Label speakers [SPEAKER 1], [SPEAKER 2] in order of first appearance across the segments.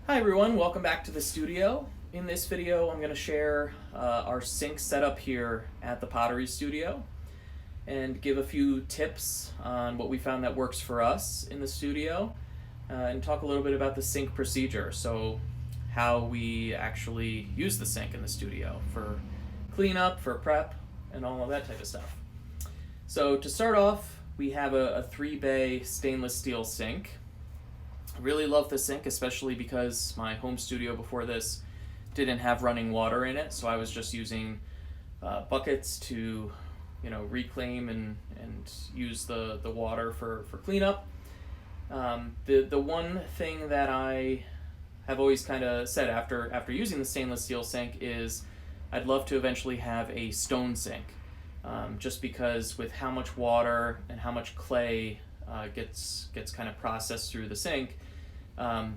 [SPEAKER 1] Hi everyone, welcome back to the studio. In this video I'm going to share our sink setup here at the Pottery studio and give a few tips on what we found that works for us in the studio and talk a little bit about the sink procedure, so how we actually use the sink in the studio for cleanup, for prep, and all of that type of stuff. So to start off, we have a 3-bay stainless steel sink. I really love the sink, especially because my home studio before this didn't have running water in it, so I was just using buckets to, reclaim and use the water for cleanup. The one thing that I have always kind of said after using the stainless steel sink is I'd love to eventually have a stone sink, just because with how much water and how much clay gets kind of processed through the sink.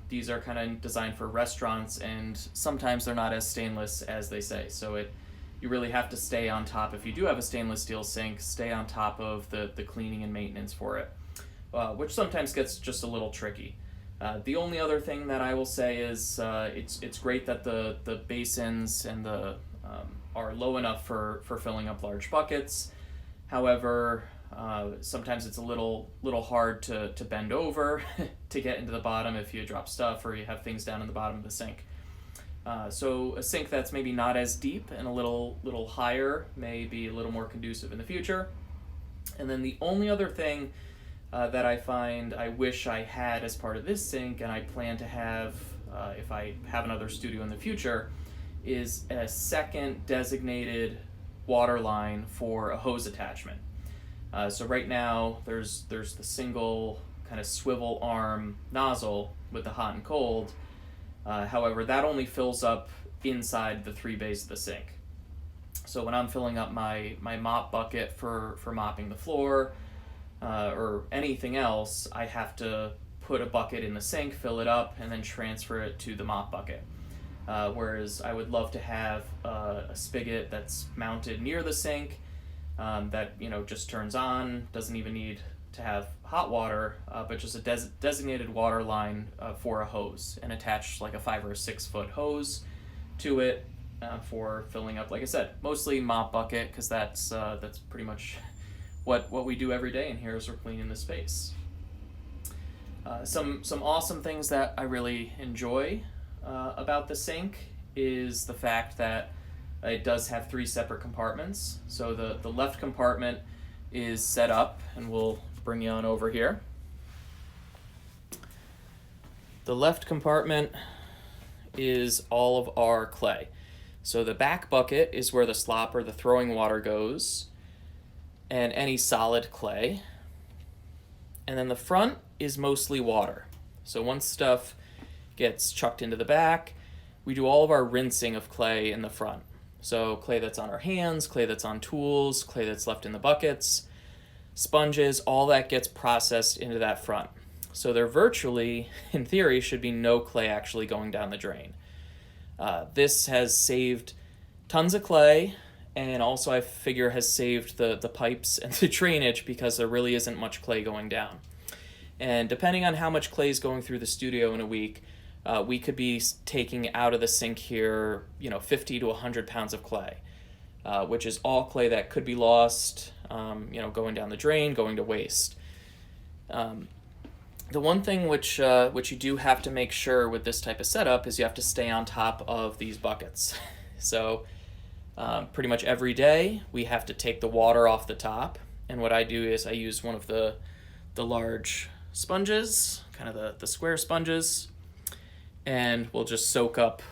[SPEAKER 1] These are kind of designed for restaurants, and sometimes they're not as stainless as they say. So you really have to stay on top. If you do have a stainless steel sink, stay on top of the cleaning and maintenance for it, which sometimes gets just a little tricky. The only other thing that I will say is it's great that the basins and are low enough for filling up large buckets. However, sometimes it's a little hard to bend over to get into the bottom if you drop stuff or you have things down in the bottom of the sink. So a sink that's maybe not as deep and a little higher may be a little more conducive in the future. And then the only other thing that I find I wish I had as part of this sink, and I plan to have if I have another studio in the future, is a second designated water line for a hose attachment. So right now there's the single kind of swivel arm nozzle with the hot and cold. However, that only fills up inside the 3 bays of the sink. So when I'm filling up my mop bucket for mopping the floor or anything else, I have to put a bucket in the sink, fill it up, and then transfer it to the mop bucket. Whereas I would love to have a spigot that's mounted near the sink, that just turns on, doesn't even need to have hot water, but just a designated water line for a hose, and attach like a 5 or 6 foot hose to it for filling up, like I said, mostly mop bucket, because that's pretty much what we do every day in here as we're cleaning the space. Some awesome things that I really enjoy about the sink is the fact that it does have 3 separate compartments. So the left compartment is set up, and we'll bring you on over here. The left compartment is all of our clay. So the back bucket is where the slop or the throwing water goes, and any solid clay. And then the front is mostly water. So once stuff gets chucked into the back, we do all of our rinsing of clay in the front. So clay that's on our hands, clay that's on tools, clay that's left in the buckets, sponges, all that gets processed into that front. So there virtually, in theory, should be no clay actually going down the drain. This has saved tons of clay, and also I figure has saved the pipes and the drainage, because there really isn't much clay going down. And depending on how much clay is going through the studio in a week, we could be taking out of the sink here, 50 to 100 pounds of clay, which is all clay that could be lost, going down the drain, going to waste. The one thing which you do have to make sure with this type of setup is you have to stay on top of these buckets. So pretty much every day we have to take the water off the top, and what I do is I use one of the large sponges, kind of the square sponges, and we'll just soak up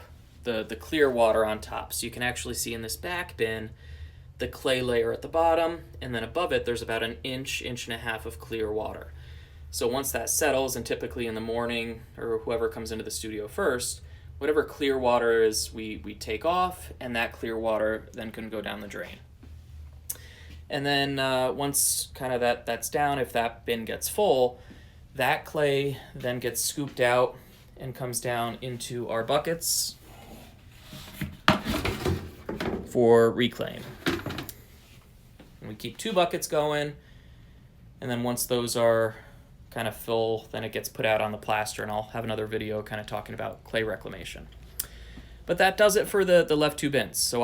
[SPEAKER 1] the clear water on top. So you can actually see in this back bin the clay layer at the bottom, and then above it there's about an inch and a half of clear water. So once that settles, and typically in the morning, or whoever comes into the studio first, whatever clear water is we take off, and that clear water then can go down the drain. And then once kind of that's down, if that bin gets full, that clay then gets scooped out and comes down into our buckets for reclaim. And we keep 2 buckets going, and then once those are kind of fill, then it gets put out on the plaster, and I'll have another video kind of talking about clay reclamation. But that does it for the left two bins. So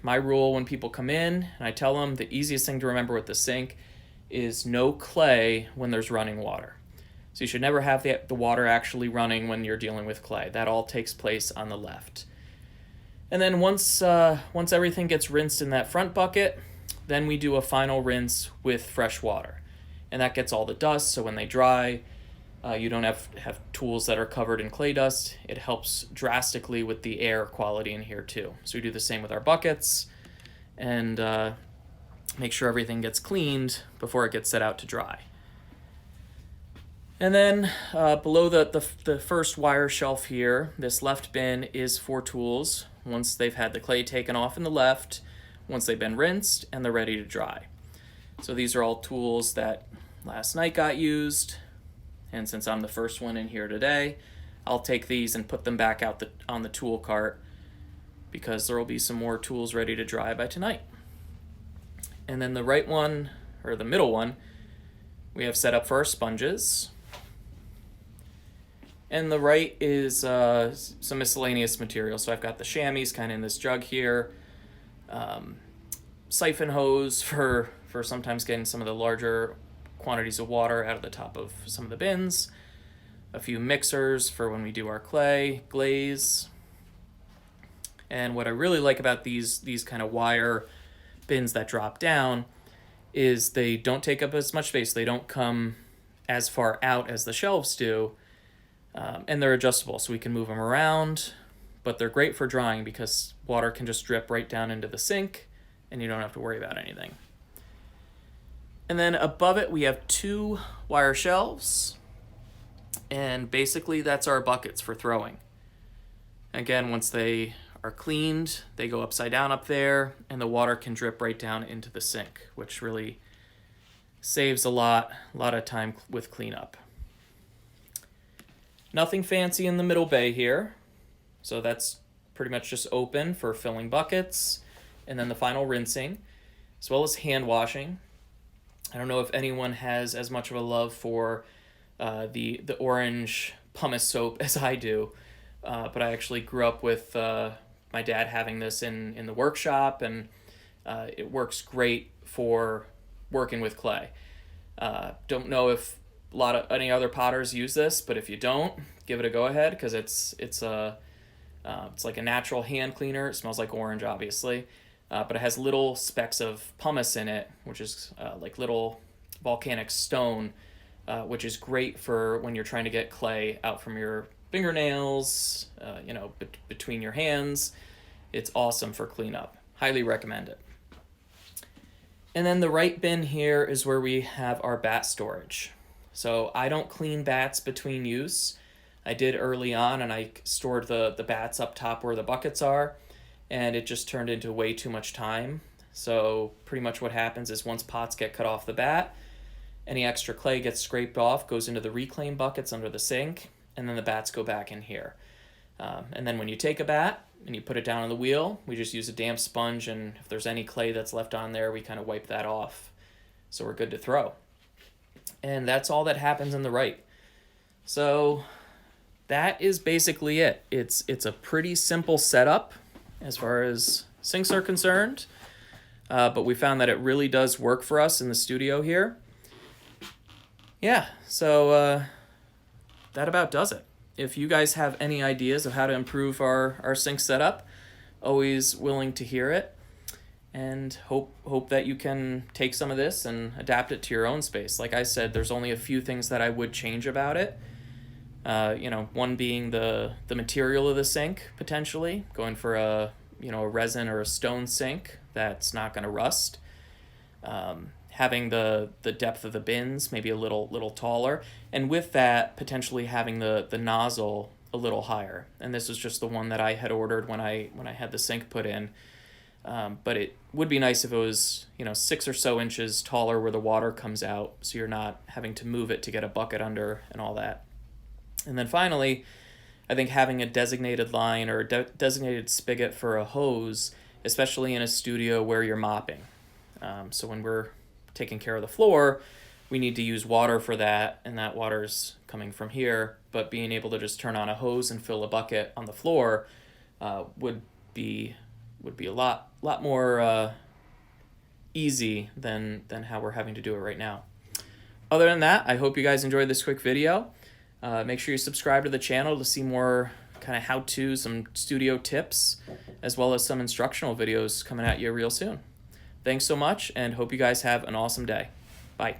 [SPEAKER 1] my rule when people come in, and I tell them the easiest thing to remember with the sink is no clay when there's running water. So you should never have the water actually running when you're dealing with clay. That all takes place on the left. And then once everything gets rinsed in that front bucket, then we do a final rinse with fresh water. And that gets all the dust, so when they dry, you don't have tools that are covered in clay dust. It helps drastically with the air quality in here too. So we do the same with our buckets and make sure everything gets cleaned before it gets set out to dry. And then below the first wire shelf here, this left bin is for tools once they've had the clay taken off in the left, once they've been rinsed, and they're ready to dry. So these are all tools that last night got used, and since I'm the first one in here today, I'll take these and put them back out on the tool cart because there will be some more tools ready to dry by tonight. And then the right one, or the middle one, we have set up for our sponges. And the right is some miscellaneous material. So I've got the chamois kind of in this jug here, siphon hose for sometimes getting some of the larger quantities of water out of the top of some of the bins, a few mixers for when we do our clay, glaze. And what I really like about these kind of wire bins that drop down is they don't take up as much space. They don't come as far out as the shelves do. And they're adjustable, so we can move them around, but they're great for drying because water can just drip right down into the sink and you don't have to worry about anything. And then above it, we have 2 wire shelves, and basically that's our buckets for throwing. Again, once they are cleaned, they go upside down up there, and the water can drip right down into the sink, which really saves a lot of time with cleanup. Nothing fancy in the middle bay here, so that's pretty much just open for filling buckets, and then the final rinsing, as well as hand washing. I don't know if anyone has as much of a love for the orange pumice soap as I do, but I actually grew up with my dad having this in the workshop, and it works great for working with clay. Don't know if any other potters use this, but if you don't, give it a go ahead because it's like a natural hand cleaner. It smells like orange, obviously, but it has little specks of pumice in it, which is like little volcanic stone, which is great for when you're trying to get clay out from your fingernails, between your hands. It's awesome for cleanup. Highly recommend it. And then the right bin here is where we have our bat storage. So I don't clean bats between use. I did early on, and I stored the bats up top where the buckets are, and it just turned into way too much time. So pretty much what happens is once pots get cut off the bat, any extra clay gets scraped off, goes into the reclaim buckets under the sink, and then the bats go back in here. And then when you take a bat and you put it down on the wheel, we just use a damp sponge, and if there's any clay that's left on there, we kind of wipe that off. So we're good to throw. And that's all that happens in the right. So that is basically it. It's a pretty simple setup as far as sinks are concerned, but we found that it really does work for us in the studio here. Yeah, so that about does it. If you guys have any ideas of how to improve our sink setup, always willing to hear it. And hope that you can take some of this and adapt it to your own space. Like I said, there's only a few things that I would change about it. One being the material of the sink, potentially. Going for a resin or a stone sink that's not going to rust. Having the depth of the bins maybe a little taller. And with that, potentially having the nozzle a little higher. And this is just the one that I had ordered when I had the sink put in. But it would be nice if it was, 6 or so inches taller where the water comes out, so you're not having to move it to get a bucket under and all that. And then finally, I think having a designated line or a designated spigot for a hose, especially in a studio where you're mopping. So when we're taking care of the floor, we need to use water for that, and that water's coming from here. But being able to just turn on a hose and fill a bucket on the floor would be a lot more easy than how we're having to do it right now. Other than that, I hope you guys enjoyed this quick video. Make sure you subscribe to the channel to see more kind of how-to, some studio tips, as well as some instructional videos coming at you real soon. Thanks so much, and hope you guys have an awesome day. Bye.